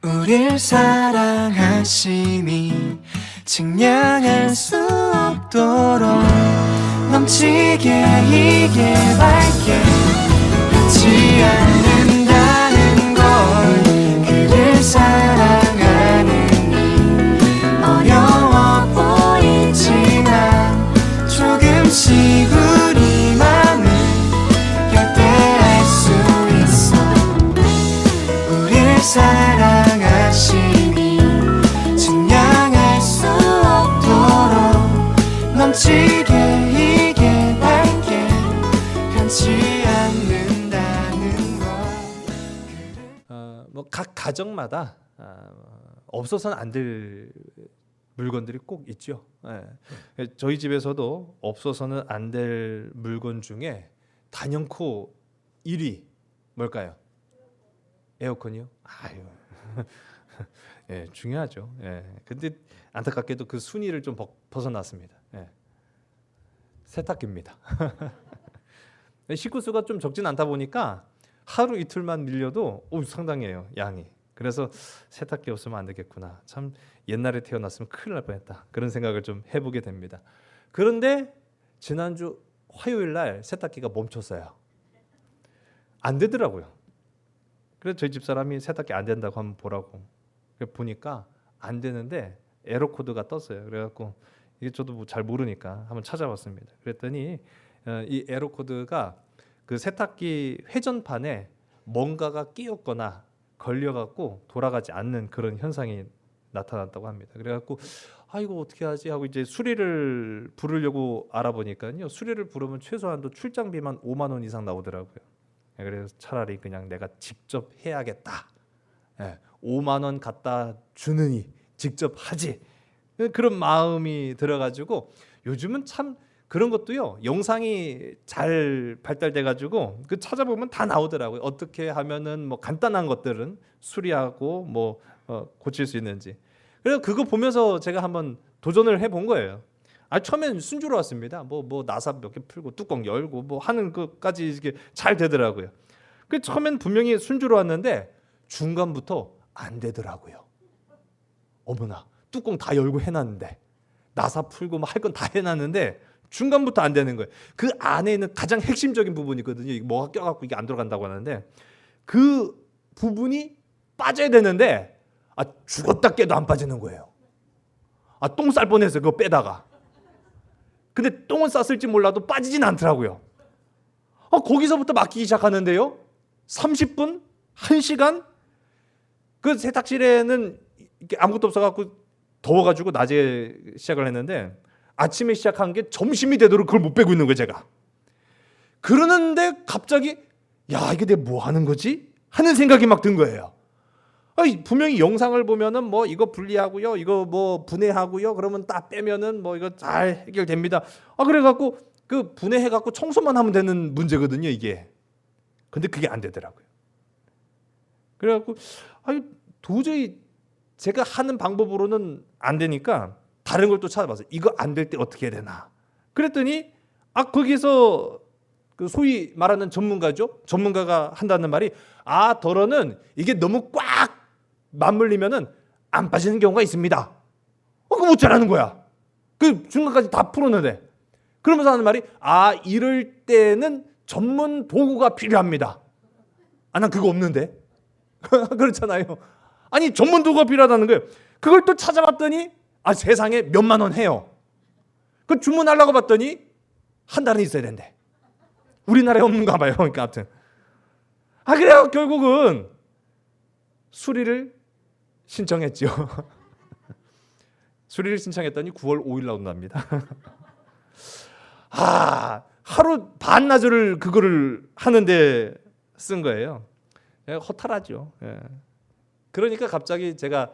우릴 사랑하심이 측량할 수 없도록 넘치게 이게 밝게 변치 않는다는 걸 그를 사랑하는 이 어려워 보이지만 조금씩 우리 맘을 열대할 수 있어 우릴 사랑하심이 측량할 수 없도록 넘치게 이게 밝게 변치 않는다는 걸 각 가정마다 없어서는 안 될 물건들이 꼭 있죠. 저희 집에서도 없어서는 안 될 물건 중에 단연코 1위 뭘까요? 에어컨이요? 아유, 예, 중요하죠. 예, 근데 안타깝게도 그 순위를 좀 벗어났습니다. 예. 세탁기입니다. 식구수가 좀 적진 않다 보니까 하루 이틀만 밀려도 상당해요, 양이. 그래서 세탁기 없으면 안 되겠구나. 참 옛날에 태어났으면 큰일 날 뻔했다. 그런 생각을 좀 해보게 됩니다. 그런데 지난주 화요일 날 세탁기가 멈췄어요. 안 되더라고요. 그래서 저희 집사람이 세탁기 안 된다고 한번 보라고 보니까 안 되는데 에러 코드가 떴어요. 그래갖고 이게 저도 뭐 잘 모르니까 한번 찾아봤습니다. 그랬더니 이 에러 코드가 그 세탁기 회전판에 뭔가가 끼었거나 걸려갖고 돌아가지 않는 그런 현상이 나타났다고 합니다. 그래갖고 이거 어떻게 하지 하고 이제 수리를 부르려고 알아보니까요. 수리를 부르면 최소한도 출장비만 5만 원 이상 나오더라고요. 그래서 차라리 그냥 내가 직접 해야겠다. 5만 원 갖다 주느니 직접 하지. 그런 마음이 들어가지고 요즘은 참 그런 것도요. 영상이 잘 발달돼 가지고 그 찾아보면 다 나오더라고요. 어떻게 하면은 뭐 간단한 것들은 수리하고 뭐 고칠 수 있는지. 그래서 그거 보면서 제가 한번 도전을 해본 거예요. 처음엔 순조로웠습니다. 뭐 나삽 몇 개 풀고 뚜껑 열고 뭐 하는 것까지 이게 잘 되더라고요. 그 처음엔 분명히 순조로웠는데 중간부터 안 되더라고요. 어머나 뚜껑 다 열고 해놨는데 나삽 풀고 할 건 다 해놨는데 중간부터 안 되는 거예요. 그 안에 있는 가장 핵심적인 부분이거든요. 뭐가 껴갖고 이게 안 들어간다고 하는데 그 부분이 빠져야 되는데 죽었다 깨도 안 빠지는 거예요. 똥 쌀 뻔했어요. 그거 빼다가. 근데 똥은 쌌을지 몰라도 빠지진 않더라고요. 거기서부터 막히기 시작하는데요. 30분? 1시간? 그 세탁실에는 아무것도 없어갖고 더워가지고 낮에 시작을 했는데 아침에 시작한 게 점심이 되도록 그걸 못 빼고 있는 거예요, 제가. 그러는데 갑자기 이게 내가 뭐 하는 거지? 하는 생각이 막 든 거예요. 분명히 영상을 보면은 뭐 이거 분리하고요, 이거 뭐 분해하고요, 그러면 딱 빼면은 뭐 이거 잘 해결됩니다. 그래갖고 그 분해해갖고 청소만 하면 되는 문제거든요, 이게. 근데 그게 안 되더라고요. 그래갖고 도저히 제가 하는 방법으로는 안 되니까 다른 걸 또 찾아봤어요. 이거 안 될 때 어떻게 해야 되나. 그랬더니 거기서 그 소위 말하는 전문가죠. 전문가가 한다는 말이 덜어는 이게 너무 꽉 맞물리면은 안 빠지는 경우가 있습니다. 그거 어쩌라는 거야. 그 중간까지 다 풀었는데. 그러면서 하는 말이 이럴 때는 전문 도구가 필요합니다. 난 그거 없는데. 그렇잖아요. 전문 도구가 필요하다는 거예요. 그걸 또 찾아봤더니 세상에 몇만 원 해요. 그 주문하려고 봤더니 한 달은 있어야 된대. 우리나라에 없는가 봐요. 그러니까 아무튼 그래요. 결국은 수리를 신청했죠. 수리를 신청했더니 9월 5일 나온답니다. 하루 반나절을 그거를 하는데 쓴 거예요. 허탈하죠. 그러니까 갑자기 제가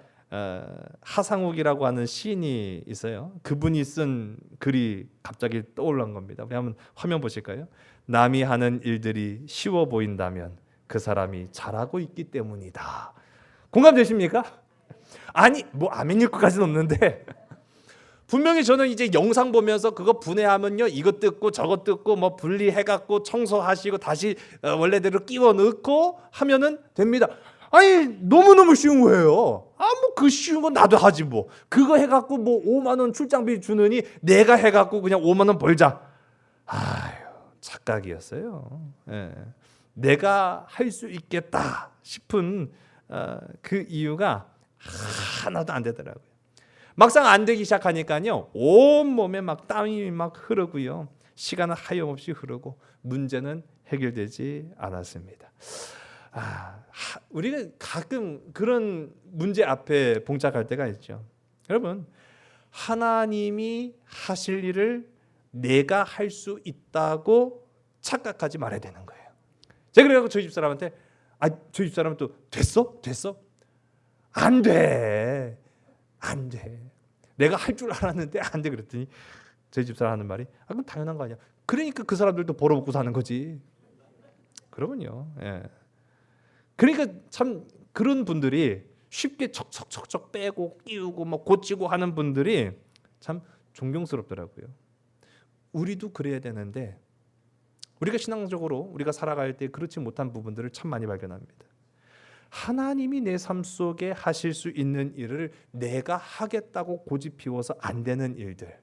하상욱이라고 하는 시인이 있어요. 그분이 쓴 글이 갑자기 떠올란 겁니다. 우리 한번 화면 보실까요? 남이 하는 일들이 쉬워 보인다면 그 사람이 잘하고 있기 때문이다. 공감되십니까? 뭐 아멘 읽고까지는 없는데 분명히 저는 이제 영상 보면서 그거 분해하면요 이거 뜯고 저거 뜯고 뭐 분리해갖고 청소하시고 다시 원래대로 끼워 넣고 하면은 됩니다. 아니 너무너무 쉬운 거예요. 뭐 그 쉬운 건 나도 하지 뭐. 그거 해갖고 뭐 5만 원 출장비 주느니 내가 해갖고 그냥 5만 원 벌자. 아유 착각이었어요. 예. 내가 할 수 있겠다 싶은 그 이유가 하나도 안 되더라고요. 막상 안 되기 시작하니까요 온 몸에 막 땀이 막 흐르고요 시간은 하염없이 흐르고 문제는 해결되지 않았습니다. 우리가 가끔 그런 문제 앞에 봉착할 때가 있죠. 여러분 하나님이 하실 일을 내가 할 수 있다고 착각하지 말아야 되는 거예요. 제가 그래서 저희 집사람한테 저희 집사람은 또 됐어? 안 돼. 내가 할 줄 알았는데 안 돼 그랬더니 저희 집사람 하는 말이 그럼 당연한 거 아니야. 그러니까 그 사람들도 벌어먹고 사는 거지. 그러면요. 예. 그러니까 참 그런 분들이 쉽게 척척척척 빼고 끼우고 뭐 고치고 하는 분들이 참 존경스럽더라고요. 우리도 그래야 되는데 우리가 신앙적으로 우리가 살아갈 때 그렇지 못한 부분들을 참 많이 발견합니다. 하나님이 내 삶 속에 하실 수 있는 일을 내가 하겠다고 고집 피워서 안 되는 일들,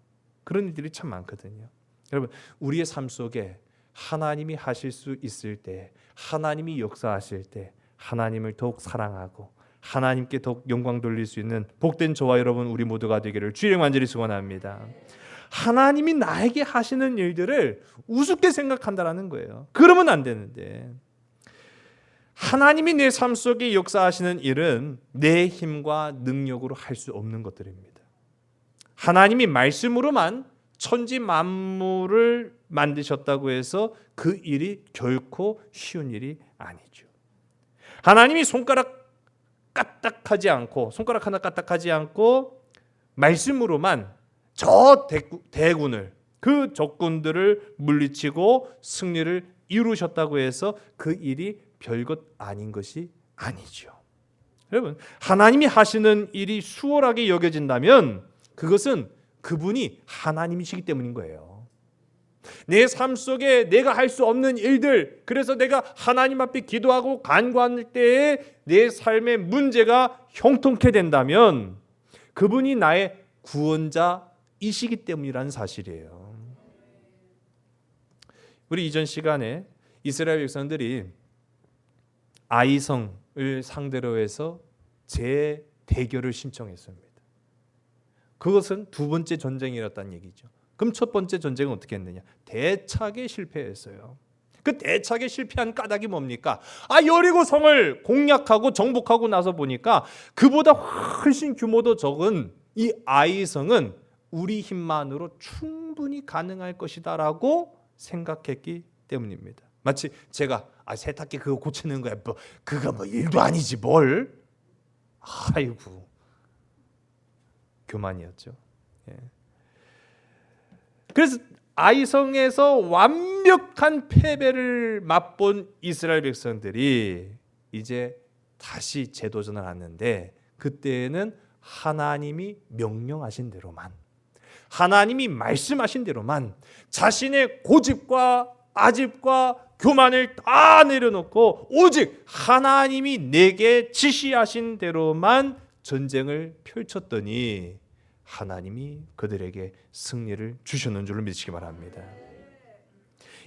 그런 일들이 참 많거든요. 여러분 우리의 삶 속에 하나님이 하실 수 있을 때, 하나님이 역사하실 때 하나님을 더욱 사랑하고 하나님께 더욱 영광 돌릴 수 있는 복된 저와 여러분 우리 모두가 되기를 주의 이름 간절히 축원합니다. 하나님이 나에게 하시는 일들을 우습게 생각한다라는 거예요. 그러면 안 되는데 하나님이 내 삶 속에 역사하시는 일은 내 힘과 능력으로 할 수 없는 것들입니다. 하나님이 말씀으로만 천지 만물을 만드셨다고 해서 그 일이 결코 쉬운 일이 아니죠. 하나님이 손가락 하나 까딱하지 않고 말씀으로만 저 대군을 그 적군들을 물리치고 승리를 이루셨다고 해서 그 일이 별것 아닌 것이 아니죠. 여러분 하나님이 하시는 일이 수월하게 여겨진다면 그것은 그분이 하나님이시기 때문인 거예요. 내 삶 속에 내가 할 수 없는 일들, 그래서 내가 하나님 앞에 기도하고 간구할 때에 내 삶의 문제가 형통케 된다면 그분이 나의 구원자이시기 때문이라는 사실이에요. 우리 이전 시간에 이스라엘 백성들이 아이성을 상대로 해서 재대결을 신청했습니다. 그것은 두 번째 전쟁이었다는 얘기죠. 그럼 첫 번째 전쟁은 어떻게 했느냐? 대차게 실패했어요. 그 대차게 실패한 까닭이 뭡니까? 여리고 성을 공략하고 정복하고 나서 보니까 그보다 훨씬 규모도 적은 이 아이성은 우리 힘만으로 충분히 가능할 것이다라고 생각했기 때문입니다. 마치 제가 세탁기 그거 고치는 거야. 그거 뭐 일도 아니지 뭘. 아이고 교만이었죠. 예. 그래서 아이성에서 완벽한 패배를 맛본 이스라엘 백성들이 이제 다시 재도전을 하는데 그때는 하나님이 명령하신 대로만, 하나님이 말씀하신 대로만 자신의 고집과 아집과 교만을 다 내려놓고 오직 하나님이 내게 지시하신 대로만 전쟁을 펼쳤더니 하나님이 그들에게 승리를 주셨는 줄로 믿으시기 바랍니다.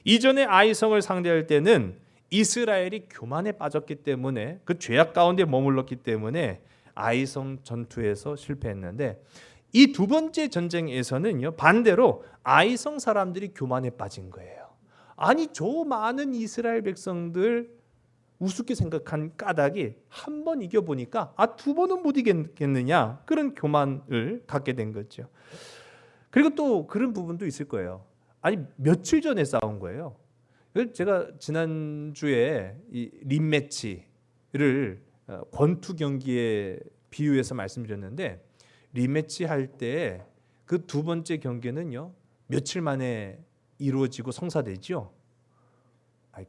이전에 아이성을 상대할 때는 이스라엘이 교만에 빠졌기 때문에 그 죄악 가운데 머물렀기 때문에 아이성 전투에서 실패했는데 이 두 번째 전쟁에서는요 반대로 아이성 사람들이 교만에 빠진 거예요. 저 많은 이스라엘 백성들 우습게 생각한 까닭이 한 번 이겨보니까 두 번은 못 이겼겠느냐 그런 교만을 갖게 된 거죠. 그리고 또 그런 부분도 있을 거예요. 며칠 전에 싸운 거예요. 제가 지난주에 이 림매치를 권투 경기에 비유해서 말씀드렸는데 리매치 할 때 그 두 번째 경기는요 며칠 만에 이루어지고 성사되죠.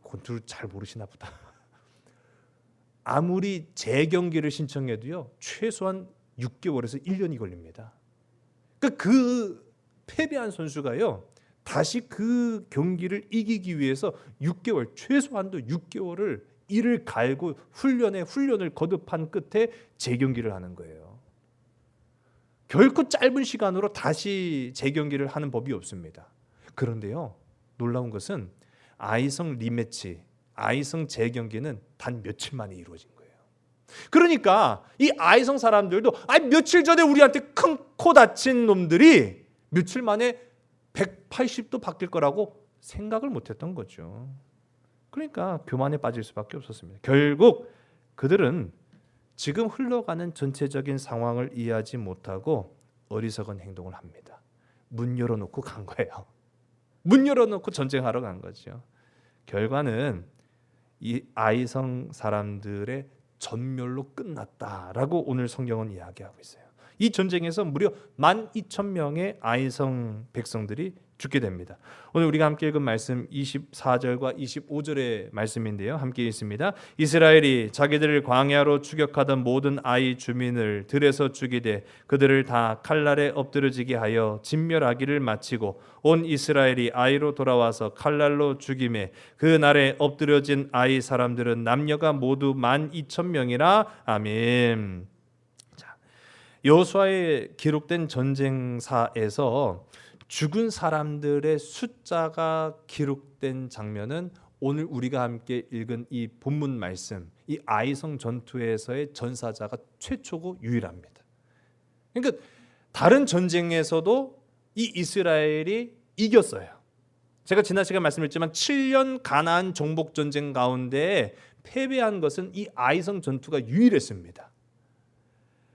권투를 잘 모르시나 보다. 아무리 재경기를 신청해도요 최소한 6개월에서 1년이 걸립니다. 그 패배한 선수가요 다시 그 경기를 이기기 위해서 6개월 최소한도 6개월을 이를 갈고 훈련을 거듭한 끝에 재경기를 하는 거예요. 결코 짧은 시간으로 다시 재경기를 하는 법이 없습니다. 그런데요, 놀라운 것은 아이성 리매치, 아이성 재경기는 단 며칠 만에 이루어진 거예요. 그러니까 이 아이성 사람들도 며칠 전에 우리한테 큰 코 다친 놈들이 며칠 만에 180도 바뀔 거라고 생각을 못했던 거죠. 그러니까 교만에 빠질 수밖에 없었습니다. 결국 그들은 지금 흘러가는 전체적인 상황을 이해하지 못하고 어리석은 행동을 합니다. 문 열어놓고 간 거예요. 문 열어놓고 전쟁하러 간 거죠. 결과는 이 아이성 사람들의 전멸로 끝났다라고 오늘 성경은 이야기하고 있어요. 이 전쟁에서 무려 12,000명의 아이성 백성들이 죽게 됩니다. 오늘 우리가 함께 읽은 말씀 24절과 25절의 말씀인데요. 함께 읽습니다. 이스라엘이 자기들을 광야로 추격하던 모든 아이 주민을 들에서 죽이되 그들을 다 칼날에 엎드러지게 하여 진멸하기를 마치고 온 이스라엘이 아이로 돌아와서 칼날로 죽임에 그 날에 엎드려진 아이 사람들은 남녀가 모두 12,000명이라. 아멘. 여호수아에 기록된 전쟁사에서 죽은 사람들의 숫자가 기록된 장면은 오늘 우리가 함께 읽은 이 본문 말씀, 이 아이성 전투에서의 전사자가 최초고 유일합니다. 그러니까 다른 전쟁에서도 이 이스라엘이 이겼어요. 제가 지난 시간 말씀드렸지만 7년 가나안 정복 전쟁 가운데 패배한 것은 이 아이성 전투가 유일했습니다.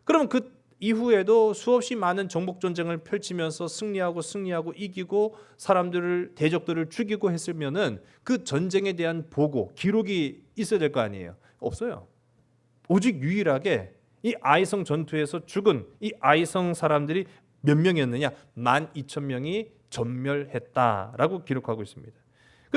그러면 그 이후에도 수없이 많은 정복 전쟁을 펼치면서 승리하고 이기고 사람들을 대적들을 죽이고 했으면은 그 전쟁에 대한 보고 기록이 있어야 될 거 아니에요. 없어요. 오직 유일하게 이 아이성 전투에서 죽은 이 아이성 사람들이 몇 명이었느냐? 12,000명이 전멸했다라고 기록하고 있습니다.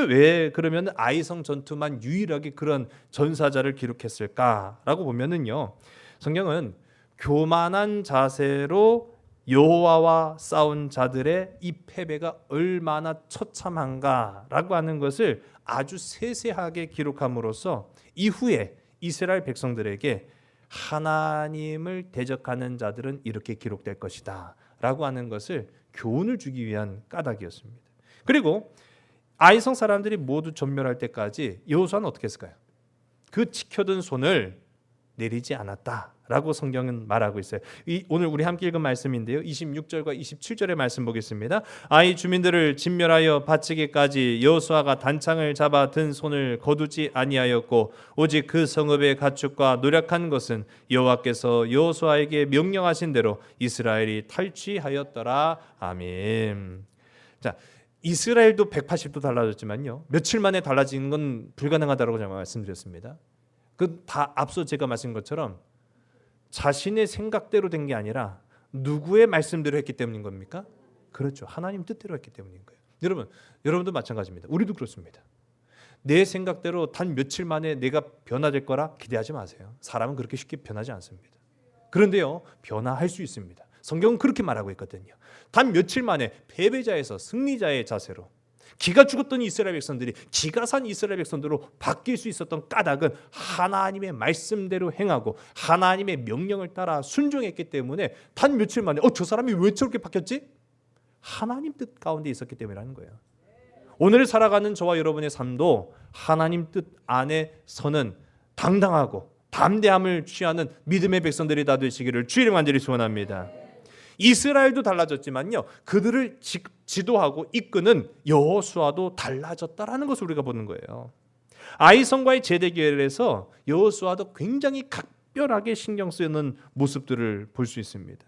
왜 그러면 아이성 전투만 유일하게 그런 전사자를 기록했을까라고 보면은요. 성경은 교만한 자세로 여호와와 싸운 자들의 이 패배가 얼마나 처참한가라고 하는 것을 아주 세세하게 기록함으로써 이후에 이스라엘 백성들에게 하나님을 대적하는 자들은 이렇게 기록될 것이다 라고 하는 것을 교훈을 주기 위한 까닭이었습니다. 그리고 아이성 사람들이 모두 전멸할 때까지 여호수아는 어떻게 했을까요? 그 지켜둔 손을 내리지 않았다라고 성경은 말하고 있어요. 오늘 우리 함께 읽은 말씀인데요. 26절과 27절의 말씀 보겠습니다. 아이 주민들을 진멸하여 바치기까지 여호수아가 단창을 잡아 든 손을 거두지 아니하였고 오직 그 성읍의 가축과 노력한 것은 여호와께서 여호수아에게 명령하신 대로 이스라엘이 탈취하였더라. 아멘. 자, 이스라엘도 180도 달라졌지만요. 며칠 만에 달라지는 건 불가능하다고 제가 말씀드렸습니다. 그 다 앞서 제가 말씀드린 것처럼 자신의 생각대로 된 게 아니라 누구의 말씀대로 했기 때문인 겁니까? 그렇죠. 하나님 뜻대로 했기 때문인 거예요. 여러분도 마찬가지입니다. 우리도 그렇습니다. 내 생각대로 단 며칠 만에 내가 변화될 거라 기대하지 마세요. 사람은 그렇게 쉽게 변하지 않습니다. 그런데요, 변화할 수 있습니다. 성경은 그렇게 말하고 있거든요. 단 며칠 만에 패배자에서 승리자의 자세로 기가 죽었던 이스라엘 백성들이 기가 산 이스라엘 백성들로 바뀔 수 있었던 까닭은 하나님의 말씀대로 행하고 하나님의 명령을 따라 순종했기 때문에 단 며칠 만에 저 사람이 왜 저렇게 바뀌었지? 하나님 뜻 가운데 있었기 때문이라는 거예요. 오늘 살아가는 저와 여러분의 삶도 하나님 뜻 안에서는 당당하고 담대함을 취하는 믿음의 백성들이 다 되시기를 주의 이름 간절히 소원합니다. 이스라엘도 달라졌지만요, 그들을 지도하고 이끄는 여호수아도 달라졌다라는 것을 우리가 보는 거예요. 아이성과의 재대결에서 여호수아도 굉장히 각별하게 신경 쓰는 모습들을 볼 수 있습니다.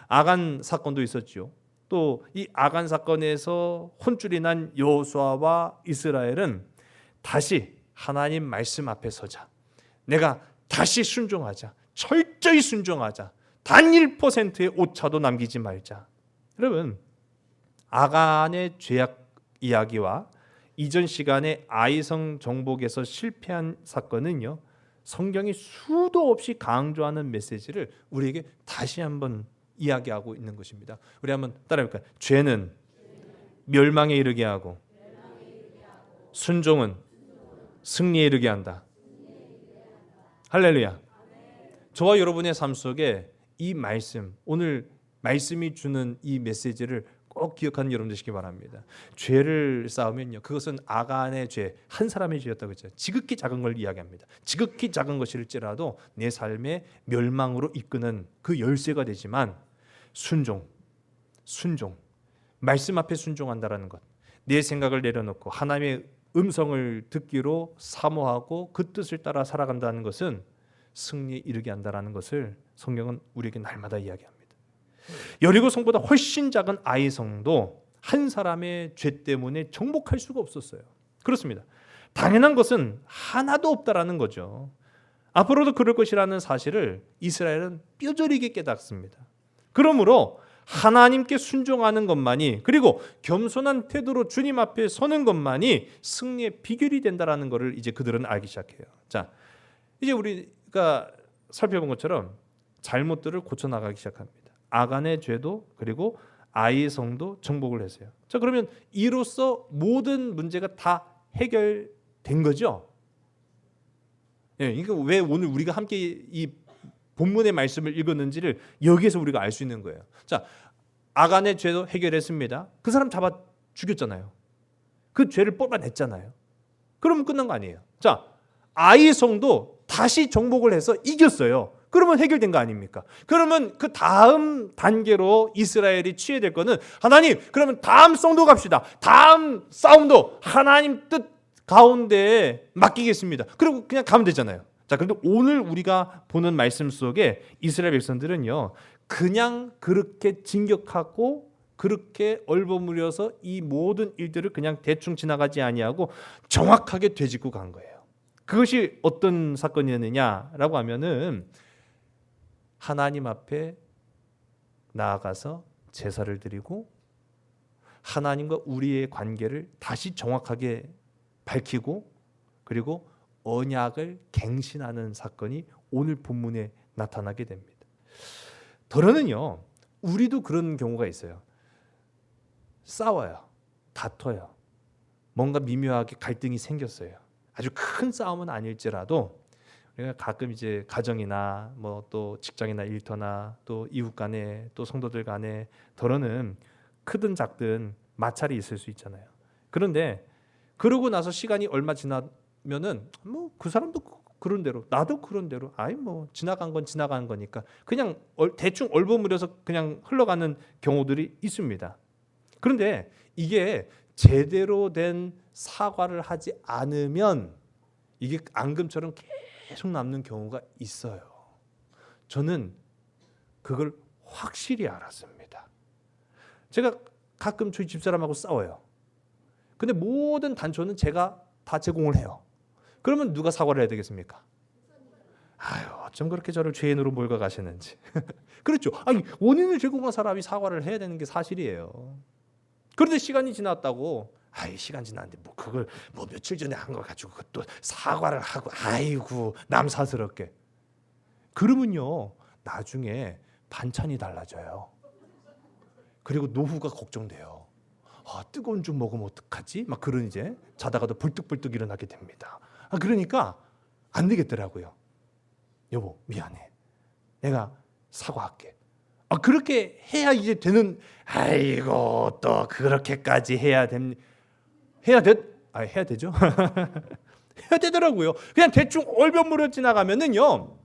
아간 사건도 있었죠. 또 이 아간 사건에서 혼쭐이 난 여호수아와 이스라엘은 다시 하나님 말씀 앞에 서자. 내가 다시 순종하자. 철저히 순종하자. 단 1%의 오차도 남기지 말자. 여러분, 아간의 죄악 이야기와 이전 시간에 아이성 정복에서 실패한 사건은요, 성경이 수도 없이 강조하는 메시지를 우리에게 다시 한번 이야기하고 있는 것입니다. 우리 한번 따라해볼까요? 죄는 멸망에 이르게 하고 순종은 승리에 이르게 한다. 할렐루야. 저와 여러분의 삶 속에 이 말씀, 오늘 말씀이 주는 이 메시지를 꼭 기억하는 여러분 되시기 바랍니다. 죄를 쌓으면요, 그것은 아간의 죄, 한 사람의 죄였다고 했죠. 지극히 작은 걸 이야기합니다. 지극히 작은 것일지라도 내 삶의 멸망으로 이끄는 그 열쇠가 되지만 순종, 말씀 앞에 순종한다라는 것, 내 생각을 내려놓고 하나님의 음성을 듣기로 사모하고 그 뜻을 따라 살아간다는 것은 승리에 이르게 한다라는 것을 성경은 우리에게 날마다 이야기합니다. 여리고 성보다 훨씬 작은 아이 성도 한 사람의 죄 때문에 정복할 수가 없었어요. 그렇습니다. 당연한 것은 하나도 없다라는 거죠. 앞으로도 그럴 것이라는 사실을 이스라엘은 뼈저리게 깨닫습니다. 그러므로 하나님께 순종하는 것만이, 그리고 겸손한 태도로 주님 앞에 서는 것만이 승리의 비결이 된다라는 것을 이제 그들은 알기 시작해요. 자, 이제 우리가 살펴본 것처럼 잘못들을 고쳐 나가기 시작합니다. 아간의 죄도 그리고 아이의 성도 정복을 했어요. 자, 그러면 이로써 모든 문제가 다 해결된 거죠. 예, 이거 왜 오늘 우리가 함께 이 본문의 말씀을 읽었는지를 여기에서 우리가 알 수 있는 거예요. 자, 아간의 죄도 해결했습니다. 그 사람 잡아 죽였잖아요. 그 죄를 뽑아냈잖아요. 그러면 끝난 거 아니에요. 자, 아이의 성도 다시 정복을 해서 이겼어요. 그러면 해결된 거 아닙니까? 그러면 그 다음 단계로 이스라엘이 취해야 될 거는, 하나님, 그러면 다음 성도 갑시다. 다음 싸움도 하나님 뜻 가운데 맡기겠습니다. 그리고 그냥 가면 되잖아요. 자, 그런데 오늘 우리가 보는 말씀 속에 이스라엘 백성들은요, 그냥 그렇게 진격하고 그렇게 얼버무려서 이 모든 일들을 그냥 대충 지나가지 아니하고 정확하게 되짚고 간 거예요. 그것이 어떤 사건이었느냐라고 하면은, 하나님 앞에 나아가서 제사를 드리고 하나님과 우리의 관계를 다시 정확하게 밝히고, 그리고 언약을 갱신하는 사건이 오늘 본문에 나타나게 됩니다. 더러는요, 우리도 그런 경우가 있어요. 싸워요, 다퉈요, 뭔가 미묘하게 갈등이 생겼어요. 아주 큰 싸움은 아닐지라도 우리가 가끔 이제 가정이나 뭐 또 직장이나 일터나 또 이웃 간에 또 성도들 간에 더러는 크든 작든 마찰이 있을 수 있잖아요. 그런데 그러고 나서 시간이 얼마 지나면은 뭐 그 사람도 그런 대로, 나도 그런 대로, 아이 뭐 지나간 건 지나간 거니까 그냥 대충 얼버무려서 그냥 흘러가는 경우들이 있습니다. 그런데 이게 제대로 된 사과를 하지 않으면 이게 앙금처럼 계속 남는 경우가 있어요. 저는 그걸 확실히 알았습니다. 제가 가끔 저희 집사람하고 싸워요. 근데 모든 단초는 제가 다 제공을 해요. 그러면 누가 사과를 해야 되겠습니까? 아유, 어쩜 그렇게 저를 죄인으로 몰아가시는지. 그렇죠. 아니, 원인을 제공한 사람이 사과를 해야 되는 게 사실이에요. 그런데 시간이 지났다고, 아이 시간 지났는데 뭐 그걸 뭐 며칠 전에 한 거 가지고 또 사과를 하고, 아이고 남사스럽게. 그러면요, 나중에 반찬이 달라져요. 그리고 노후가 걱정돼요. 아, 뜨거운 죽 먹으면 어떡하지? 막 그런, 이제 자다가도 벌떡벌떡 일어나게 됩니다. 아, 그러니까 안 되겠더라고요. 여보, 미안해, 내가 사과할게. 아, 그렇게 해야 이제 되는. 아이고, 또 그렇게까지 해야 됩니다. 해야 되죠. 해야 되더라고요. 그냥 대충 얼버무려 지나가면은요,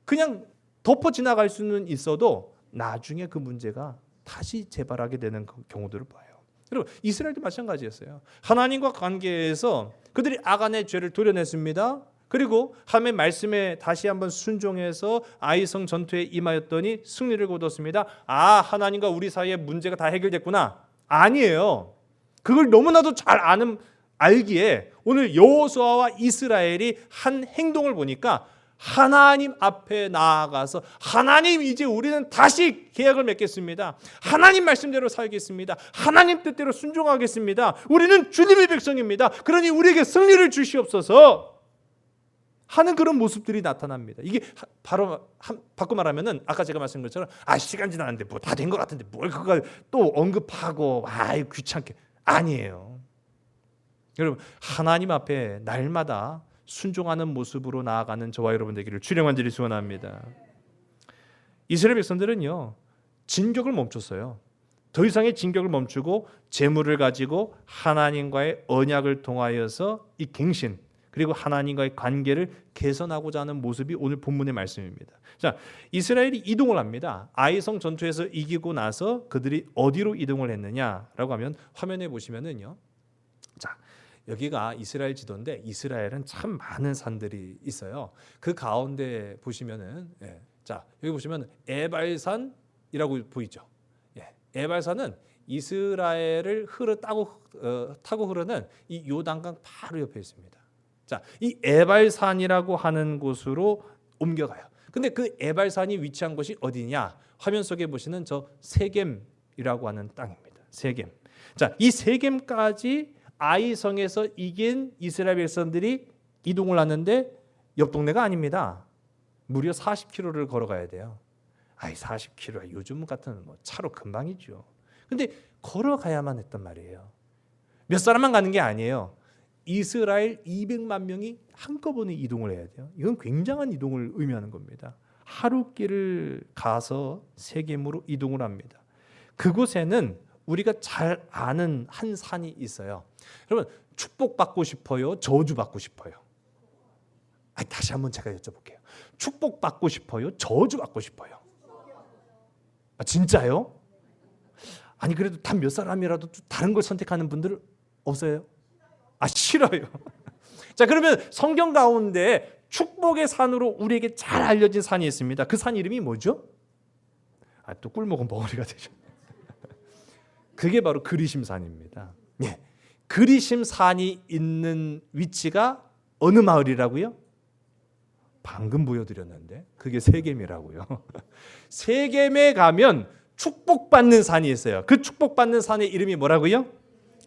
그냥 덮어 지나갈 수는 있어도 나중에 그 문제가 다시 재발하게 되는 경우들을 봐요. 그리고 이스라엘도 마찬가지였어요. 하나님과 관계에서 그들이 아간의 죄를 도려냈습니다. 그리고 하나님의 말씀에 다시 한번 순종해서 아이성 전투에 임하였더니 승리를 거뒀습니다. 아, 하나님과 우리 사이의 문제가 다 해결됐구나. 아니에요. 그걸 너무나도 잘 알기에 오늘 여호수아와 이스라엘이 한 행동을 보니까, 하나님 앞에 나아가서, 하나님, 이제 우리는 다시 계약을 맺겠습니다. 하나님 말씀대로 살겠습니다. 하나님 뜻대로 순종하겠습니다. 우리는 주님의 백성입니다. 그러니 우리에게 승리를 주시옵소서 하는 그런 모습들이 나타납니다. 이게 바로 바꿔 말하면은, 아까 제가 말씀드린 것처럼, 아, 시간 지났는데 뭐 다 된 것 같은데 뭘 그걸 또 언급하고, 아이 귀찮게. 아니에요. 여러분, 하나님 앞에 날마다 순종하는 모습으로 나아가는 저와 여러분 되기를 주의 간절히 소원합니다. 이스라엘 백성들은요 진격을 멈췄어요. 더 이상의 진격을 멈추고 재물을 가지고 하나님과의 언약을 통하여서 이 갱신 그리고 하나님과의 관계를 개선하고자 하는 모습이 오늘 본문의 말씀입니다. 자, 이스라엘이 이동을 합니다. 아이성 전투에서 이기고 나서 그들이 어디로 이동을 했느냐라고 하면 화면에 보시면은요. 자, 여기가 이스라엘 지도인데 이스라엘은 참 많은 산들이 있어요. 그 가운데 보시면은 자, 여기 보시면 에발산이라고 보이죠. 에발산은 이스라엘을 타고 흐르는 이 요단강 바로 옆에 있습니다. 자, 이 에발산이라고 하는 곳으로 옮겨가요. 근데 그 에발산이 위치한 곳이 어디냐? 화면 속에 보시는 저 세겜이라고 하는 땅입니다. 세겜. 자, 이 세겜까지 아이성에서 이긴 이스라엘 백성들이 이동을 하는데 옆 동네가 아닙니다. 무려 40km를 걸어가야 돼요. 40km 요즘 같은 뭐 차로 금방이죠. 근데 걸어가야만 했단 말이에요. 몇 사람만 가는 게 아니에요. 이스라엘 200만 명이 한꺼번에 이동을 해야 돼요. 이건 굉장한 이동을 의미하는 겁니다. 하루길을 가서 세겜으로 이동을 합니다. 그곳에는 우리가 잘 아는 한 산이 있어요. 여러분 축복받고 싶어요? 저주받고 싶어요? 다시 한번 제가 여쭤볼게요. 축복받고 싶어요? 저주받고 싶어요? 진짜요? 아니 그래도 단 몇 사람이라도 다른 걸 선택하는 분들 없어요? 싫어요. 자, 그러면 성경 가운데 축복의 산으로 우리에게 잘 알려진 산이 있습니다. 그 산 이름이 뭐죠? 또 꿀먹은 벙어리가 되죠. 그게 바로 그리심산입니다. 그리심산이 있는 위치가 어느 마을이라고요? 방금 보여드렸는데 그게 세겜이라고요. 세겜에 가면 축복받는 산이 있어요. 그 축복받는 산의 이름이 뭐라고요?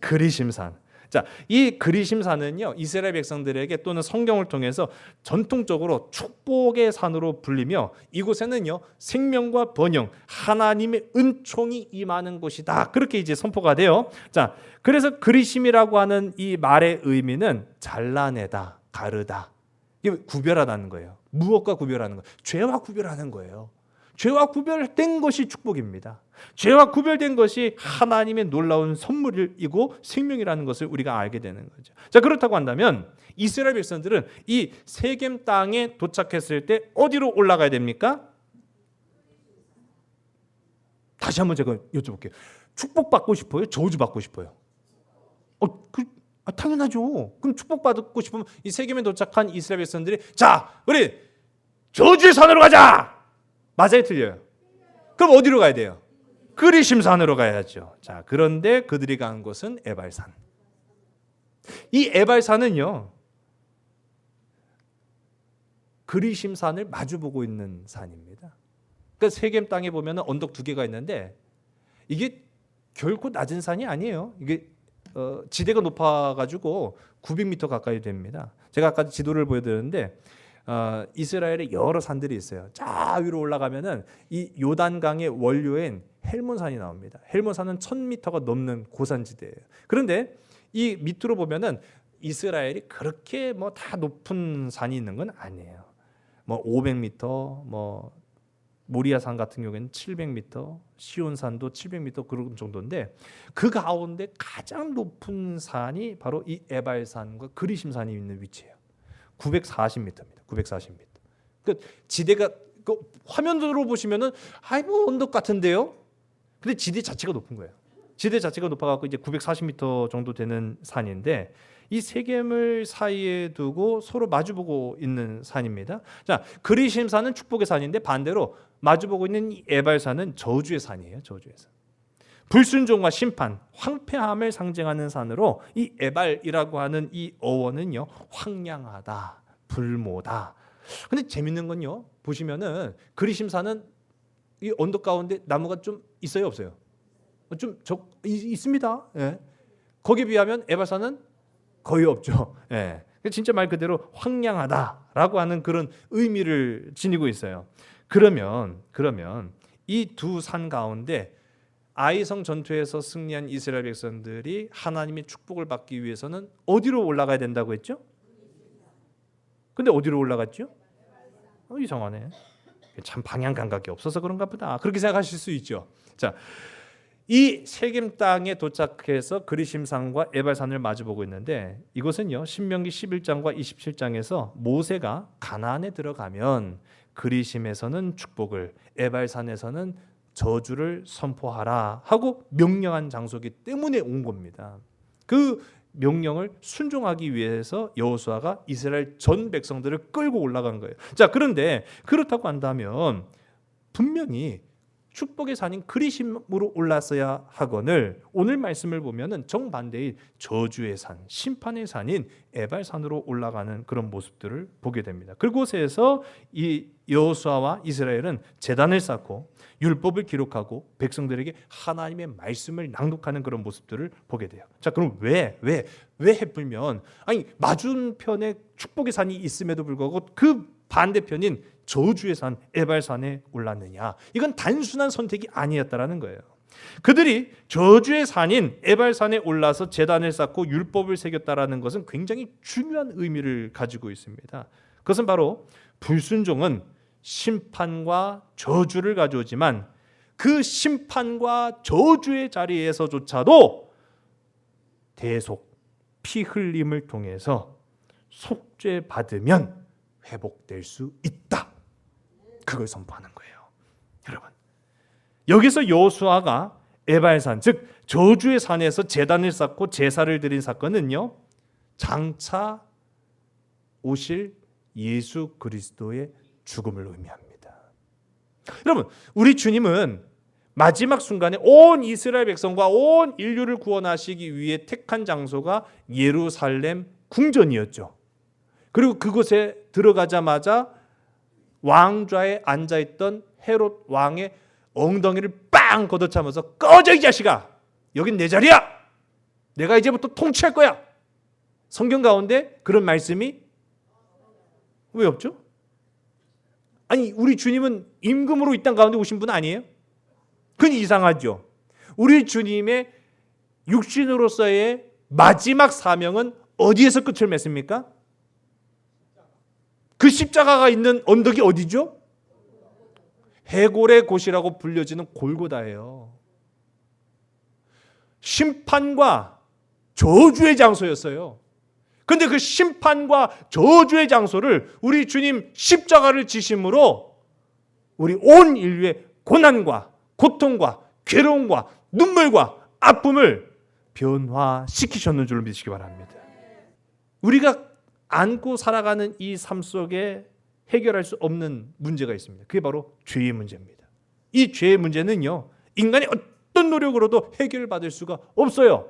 그리심산. 자, 이 그리심산은요 이스라엘 백성들에게 또는 성경을 통해서 전통적으로 축복의 산으로 불리며 이곳에는요 생명과 번영, 하나님의 은총이 임하는 곳이다. 그렇게 이제 선포가 돼요. 자, 그래서 그리심이라고 하는 이 말의 의미는 잘라내다, 가르다, 이게 구별하다는 거예요. 무엇과 구별하는 거예요? 죄와 구별하는 거예요. 죄와 구별된 것이 축복입니다. 죄와 구별된 것이 하나님의 놀라운 선물이고 생명이라는 것을 우리가 알게 되는 거죠. 자, 그렇다고 한다면 이스라엘 백성들은 이 세겜 땅에 도착했을 때 어디로 올라가야 됩니까? 다시 한번 제가 여쭤볼게요. 축복받고 싶어요? 저주받고 싶어요? 당연하죠. 그럼 축복받고 싶으면 이 세겜에 도착한 이스라엘 백성들이 자, 우리 저주의 산으로 가자. 맞아요, 틀려요? 그럼 어디로 가야 돼요? 그리심산으로 가야죠. 자, 그런데 그들이 간 곳은 에발산. 이 에발산은요 그리심산을 마주보고 있는 산입니다. 그러니까 세겜 땅에 보면 언덕 두 개가 있는데 이게 결코 낮은 산이 아니에요. 이게 지대가 높아가지고 900m 가까이 됩니다. 제가 아까 지도를 보여드렸는데 이스라엘에 여러 산들이 있어요. 저 위로 올라가면은 이 요단강의 원료인 헬몬산이 나옵니다. 헬몬산은 1000m가 넘는 고산지대예요. 그런데 이 밑으로 보면은 이스라엘이 그렇게 뭐 다 높은 산이 있는 건 아니에요. 뭐 500m, 뭐 모리아산 같은 경우에는 700m, 시온산도 700m 그런 정도인데 그 가운데 가장 높은 산이 바로 이 에발산과 그리심산이 있는 위치예요. 940m입니다. 940m. 그 지대가 그 화면으로 보시면은 뭐 언덕 같은데요. 근데 지대 자체가 높은 거예요. 지대 자체가 높아갖고 이제 940m 정도 되는 산인데 이 세겜을 사이에 두고 서로 마주보고 있는 산입니다. 자, 그리심산은 축복의 산인데 반대로 마주보고 있는 이 에발산은 저주의 산이에요. 저주의 산. 불순종과 심판, 황폐함을 상징하는 산으로 이 에발이라고 하는 이 어원은요 황량하다, 불모다. 근데 재밌는 건요 보시면은 그리심산은 이 언덕 가운데 나무가 좀 있어요, 없어요? 좀 있습니다. 예. 거기에 비하면 에발산은 거의 없죠. 예. 진짜 말 그대로 황량하다라고 하는 그런 의미를 지니고 있어요. 그러면 이 두 산 가운데 아이성 전투에서 승리한 이스라엘 백성들이 하나님의 축복을 받기 위해서는 어디로 올라가야 된다고 했죠? 근데 어디로 올라갔죠? 이상하네. 참 방향 감각이 없어서 그런가 보다. 그렇게 생각하실 수 있죠. 자, 이 세겜 땅에 도착해서 그리심산과 에발산을 마주보고 있는데 이것은요 신명기 11장과 27장에서 모세가 가나안에 들어가면 그리심에서는 축복을, 에발산에서는 저주를 선포하라 하고 명령한 장소이기 때문에 온 겁니다. 그 명령을 순종하기 위해서 여호수아가 이스라엘 전 백성들을 끌고 올라간 거예요. 자, 그런데 그렇다고 한다면 분명히 축복의 산인 그리심으로 올랐어야 하거늘 오늘 말씀을 보면은 정반대의 저주의 산, 심판의 산인 에발산으로 올라가는 그런 모습들을 보게 됩니다. 그곳에서 이 여호수아와 이스라엘은 제단을 쌓고 율법을 기록하고 백성들에게 하나님의 말씀을 낭독하는 그런 모습들을 보게 돼요. 자, 그럼 왜 해불면 아니 맞은편에 축복의 산이 있음에도 불구하고 그 반대편인 저주의 산 에발산에 올랐느냐? 이건 단순한 선택이 아니었다라는 거예요. 그들이 저주의 산인 에발산에 올라서 제단을 쌓고 율법을 새겼다라는 것은 굉장히 중요한 의미를 가지고 있습니다. 그것은 바로 불순종은 심판과 저주를 가져오지만 그 심판과 저주의 자리에서조차도 대속, 피 흘림을 통해서 속죄받으면 회복될 수 있다. 그걸 선포하는 거예요. 여러분, 여기서 여호수아가 에발산, 즉 저주의 산에서 제단을 쌓고 제사를 드린 사건은요 장차 오실 예수 그리스도의 죽음을 의미합니다. 여러분, 우리 주님은 마지막 순간에 온 이스라엘 백성과 온 인류를 구원하시기 위해 택한 장소가 예루살렘 궁전이었죠. 그리고 그곳에 들어가자마자 왕좌에 앉아있던 헤롯 왕의 엉덩이를 빵 걷어차면서 꺼져 이 자식아, 여긴 내 자리야, 내가 이제부터 통치할 거야. 성경 가운데 그런 말씀이 왜 없죠? 아니, 우리 주님은 임금으로 이 땅 가운데 오신 분 아니에요? 그건 이상하죠. 우리 주님의 육신으로서의 마지막 사명은 어디에서 끝을 맺습니까? 그 십자가가 있는 언덕이 어디죠? 해골의 곳이라고 불려지는 골고다예요. 심판과 저주의 장소였어요. 그런데 그 심판과 저주의 장소를 우리 주님 십자가를 지심으로 우리 온 인류의 고난과 고통과 괴로움과 눈물과 아픔을 변화시키셨는 줄로 믿으시기 바랍니다. 우리가 안고 살아가는 이 삶 속에 해결할 수 없는 문제가 있습니다. 그게 바로 죄의 문제입니다. 이 죄의 문제는요, 인간이 어떤 노력으로도 해결을 받을 수가 없어요.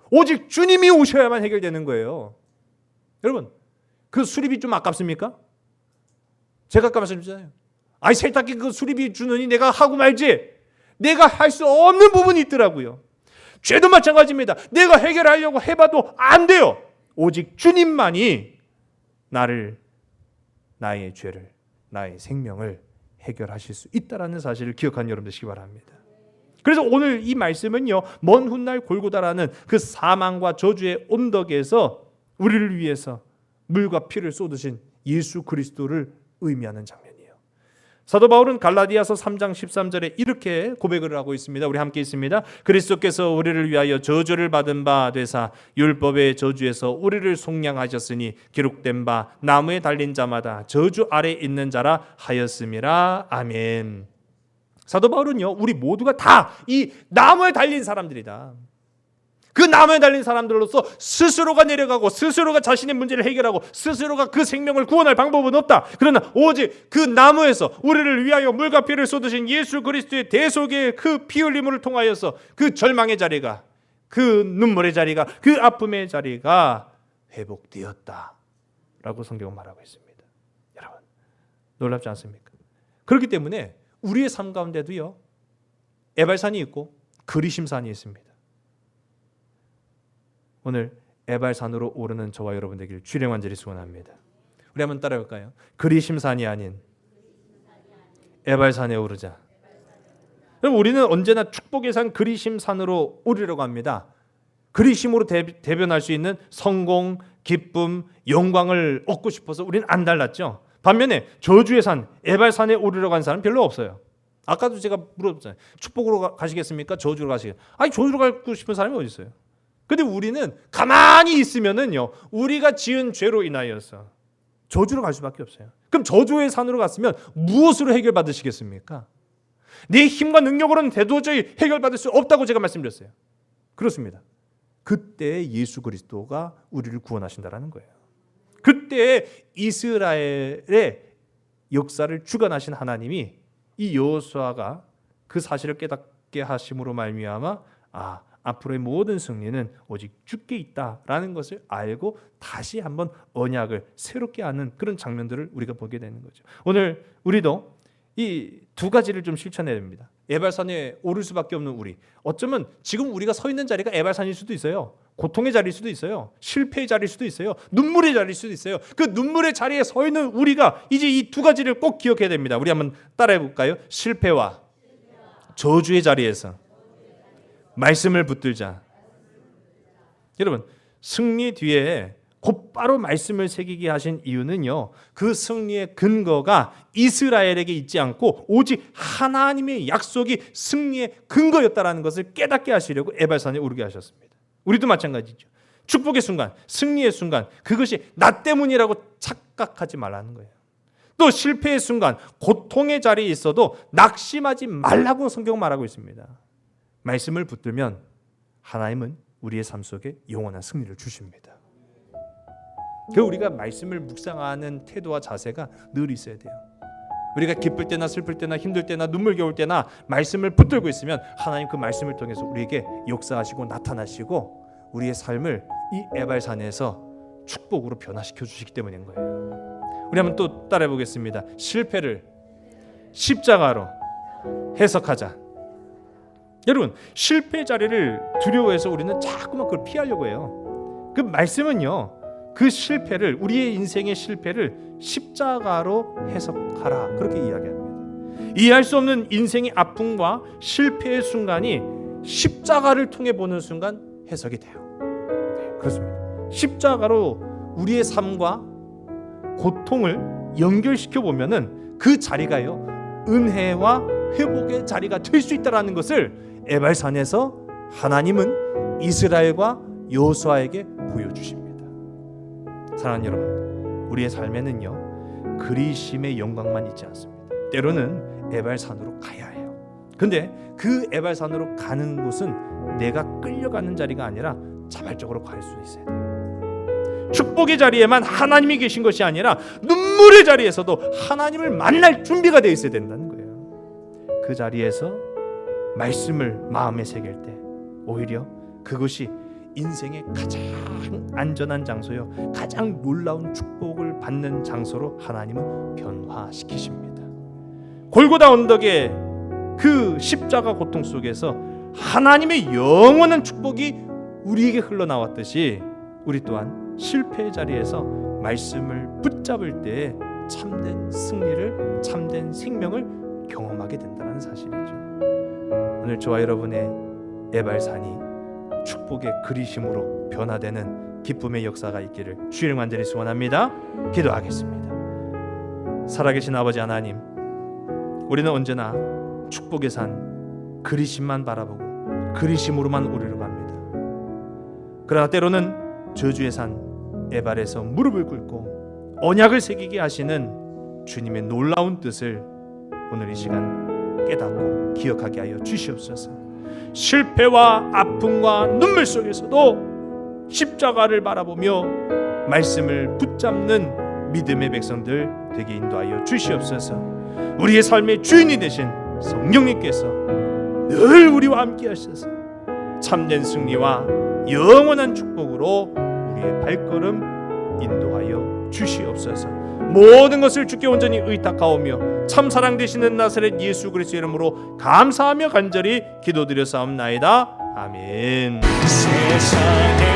오직 주님이 오셔야만 해결되는 거예요. 여러분, 그 수리비 좀 아깝습니까? 제가 아까 말씀드렸잖아요. 아니, 세탁기 그 수리비 주느니 내가 하고 말지. 내가 할 수 없는 부분이 있더라고요. 죄도 마찬가지입니다. 내가 해결하려고 해봐도 안 돼요. 오직 주님만이 나의 죄를, 나의 생명을 해결하실 수 있다라는 사실을 기억하는 여러분 되시기 바랍니다. 그래서 오늘 이 말씀은요, 먼 훗날 골고다라는 그 사망과 저주의 언덕에서 우리를 위해서 물과 피를 쏟으신 예수 그리스도를 의미하는 장면이에요. 사도 바울은 갈라디아서 3장 13절에 이렇게 고백을 하고 있습니다. 우리 함께 있습니다. 그리스도께서 우리를 위하여 저주를 받은 바 되사 율법의 저주에서 우리를 속량하셨으니 기록된 바 나무에 달린 자마다 저주 아래 있는 자라 하였음이라. 아멘. 사도 바울은요, 우리 모두가 다 이 나무에 달린 사람들이다. 그 나무에 달린 사람들로서 스스로가 내려가고 스스로가 자신의 문제를 해결하고 스스로가 그 생명을 구원할 방법은 없다. 그러나 오직 그 나무에서 우리를 위하여 물과 피를 쏟으신 예수 그리스도의 대속의 그 피 흘림을 통하여서 그 절망의 자리가, 그 눈물의 자리가, 그 아픔의 자리가 회복되었다 라고 성경은 말하고 있습니다. 여러분, 놀랍지 않습니까? 그렇기 때문에 우리의 삶 가운데도요, 에발산이 있고 그리심산이 있습니다. 오늘 에발산으로 오르는 저와 여러분 되길 주의 이름 간절히 소원합니다. 우리 한번 따라해볼까요? 그리심산이 아닌 에발산에 오르자. 여러분, 우리는 언제나 축복의 산 그리심산으로 오르려고 합니다. 그리심으로 대변할 수 있는 성공, 기쁨, 영광을 얻고 싶어서 우리는 안 달랐죠. 반면에 저주의 산, 에발산에 오르려고 한 사람은 별로 없어요. 아까도 제가 물어봤잖아요. 축복으로 가시겠습니까? 저주로 가시겠습니까? 아니, 저주로 가고 싶은 사람이 어디 있어요? 근데 우리는 가만히 있으면은요, 우리가 지은 죄로 인하여서 저주로 갈 수밖에 없어요. 그럼 저주의 산으로 갔으면 무엇으로 해결받으시겠습니까? 내 힘과 능력으로는 도저히 해결받을 수 없다고 제가 말씀드렸어요. 그렇습니다. 그때 예수 그리스도가 우리를 구원하신다라는 거예요. 그때 이스라엘의 역사를 주관하신 하나님이 이 여호수아가 그 사실을 깨닫게 하심으로 말미암아 앞으로의 모든 승리는 오직 주께 있다라는 것을 알고 다시 한번 언약을 새롭게 하는 그런 장면들을 우리가 보게 되는 거죠. 오늘 우리도 이 두 가지를 좀 실천해야 됩니다. 에발산에 오를 수밖에 없는 우리, 어쩌면 지금 우리가 서 있는 자리가 에발산일 수도 있어요. 고통의 자리일 수도 있어요. 실패의 자리일 수도 있어요. 눈물의 자리일 수도 있어요. 그 눈물의 자리에 서 있는 우리가 이제 이 두 가지를 꼭 기억해야 됩니다. 우리 한번 따라해 볼까요? 실패와 저주의 자리에서 말씀을 붙들자. 여러분, 승리 뒤에 곧바로 말씀을 새기게 하신 이유는요, 그 승리의 근거가 이스라엘에게 있지 않고 오직 하나님의 약속이 승리의 근거였다라는 것을 깨닫게 하시려고 에발산에 오르게 하셨습니다. 우리도 마찬가지죠. 축복의 순간, 승리의 순간, 그것이 나 때문이라고 착각하지 말라는 거예요. 또 실패의 순간, 고통의 자리에 있어도 낙심하지 말라고 성경 말하고 있습니다. 말씀을 붙들면 하나님은 우리의 삶 속에 영원한 승리를 주십니다. 그 우리가 말씀을 묵상하는 태도와 자세가 늘 있어야 돼요. 우리가 기쁠 때나 슬플 때나 힘들 때나 눈물겨울 때나 말씀을 붙들고 있으면 하나님 그 말씀을 통해서 우리에게 역사하시고 나타나시고 우리의 삶을 이 에발산에서 축복으로 변화시켜 주시기 때문인 거예요. 우리 한번 또 따라해 보겠습니다. 실패를 십자가로 해석하자. 여러분, 실패 자리를 두려워해서 우리는 자꾸만 그걸 피하려고 해요. 그 말씀은요, 그 실패를, 우리의 인생의 실패를 십자가로 해석하라, 그렇게 이야기합니다. 이해할 수 없는 인생의 아픔과 실패의 순간이 십자가를 통해 보는 순간 해석이 돼요. 네, 그렇습니다. 십자가로 우리의 삶과 고통을 연결시켜 보면은 그 자리가요, 은혜와 회복의 자리가 될 수 있다라는 것을 에발산에서 하나님은 이스라엘과 여호수아에게 보여주십니다. 사랑하는 여러분, 우리의 삶에는요, 그리심의 영광만 있지 않습니다. 때로는 에발산으로 가야 해요. 근데 그 에발산으로 가는 곳은 내가 끌려가는 자리가 아니라 자발적으로 갈 수 있어야 돼요. 축복의 자리에만 하나님이 계신 것이 아니라 눈물의 자리에서도 하나님을 만날 준비가 되어 있어야 된다는 거예요. 그 자리에서 말씀을 마음에 새길 때 오히려 그것이 인생의 가장 안전한 장소요, 가장 놀라운 축복을 받는 장소로 하나님은 변화시키십니다. 골고다 언덕의 그 십자가 고통 속에서 하나님의 영원한 축복이 우리에게 흘러나왔듯이 우리 또한 실패의 자리에서 말씀을 붙잡을 때 참된 승리를, 참된 생명을 경험하게 된다는 사실이죠. 오늘 저와 여러분의 에발산이 축복의 그리심으로 변화되는 기쁨의 역사가 있기를 주의 이름으로 간절히 소원합니다. 기도하겠습니다. 살아계신 아버지 하나님, 우리는 언제나 축복의 산 그리심만 바라보고 그리심으로만 오르려고 합니다. 그러나 때로는 저주의 산 에발에서 무릎을 꿇고 언약을 새기게 하시는 주님의 놀라운 뜻을 오늘 이 시간 깨닫고 기억하게 하여 주시옵소서. 실패와 아픔과 눈물 속에서도 십자가를 바라보며 말씀을 붙잡는 믿음의 백성들 되게 인도하여 주시옵소서. 우리의 삶의 주인이 되신 성령님께서 늘 우리와 함께 하셔서 참된 승리와 영원한 축복으로 우리의 발걸음 인도하여 주시옵소서. 모든 것을 주께 온전히 의탁하오며 참 사랑 되시는 나사렛 예수 그리스도의 이름으로 감사하며 간절히 기도드려 사옵나이다. 아멘. 세상의